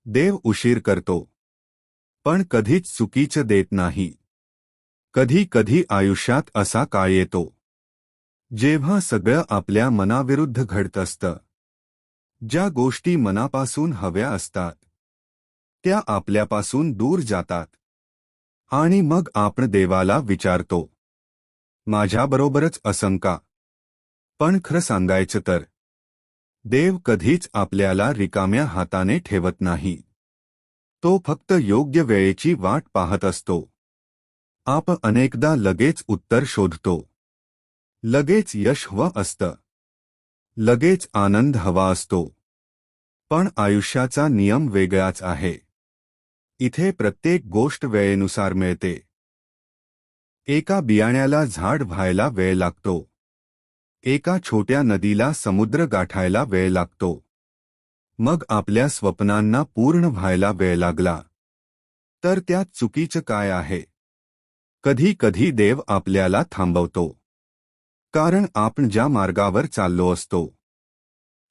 देव उशीर करतो, पण कधीच चुकीचं देत नाही. कधी कधी आयुष्यात असा काळ येतो जेव्हा सगळं आपल्या मनाविरुद्ध घडत असतं. ज्या गोष्टी मनापासून हव्या असतात त्या आपल्यापासून दूर जातात. आणि मग आपण देवाला विचारतो, माझ्याबरोबरच असं का? पण खरं सांगायचं तर देव कधीच आपल्याला रिकाम्या हाताने ठेवत नाही. तो फक्त योग्य वेळेची वाट पाहत असतो. आपण अनेकदा लगेच उत्तर शोधतो, लगेच यश हवं असतं, लगेच आनंद हवा असतो. पण आयुष्याचा नियम वेगळाच आहे. इथे प्रत्येक गोष्ट वेळेनुसार मिळते. एका बियाण्याला झाड व्हायला वेळ लागतो, एका छोट्या नदीला समुद्र गाठायला वेळ लागतो. मग आपल्या स्वप्नांना पूर्ण व्हायला वेळ लागला तर त्यात चुकीचं काय आहे? कधी कधी देव आपल्याला थांबवतो कारण आपण ज्या मार्गावर चाललो असतो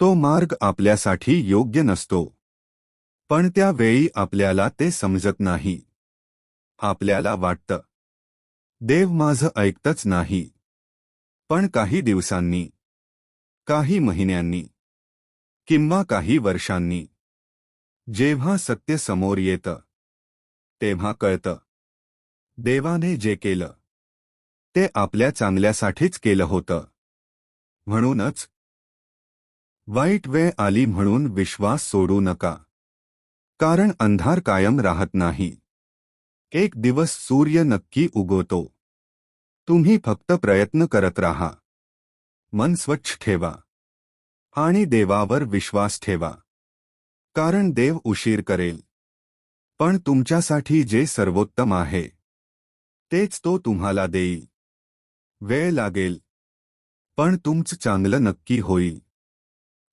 तो मार्ग आपल्यासाठी योग्य नसतो. पण त्या वेळी आपल्याला ते समजत नाही. आपल्याला वाटतं, देव माझं ऐकतच नाही. पण काही दिवसांनी, काही महिन्यांनी किंवा काही वर्षांनी जेव्हा सत्य समोर येतं तेव्हा कळतं, देवाने जे केलं ते आपल्या चांगल्यासाठीच केलं होतं. म्हणूनच वाईट वेळ आली म्हणून विश्वास सोडू नका. कारण अंधार कायम राहत नाही. एक दिवस सूर्य नक्की उगवतो. तुम्ही फक्त प्रयत्न करत राहा. मन स्वच्छ ठेवा आणि देवावर विश्वास ठेवा. कारण देव उशीर करेल, पण तुमच्यासाठी जे सर्वोत्तम आहे तेच तो तुम्हाला देईल. वेळ लागेल, पण तुमचं चांगलं नक्की होईल.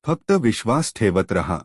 फक्त विश्वास ठेवत रहा.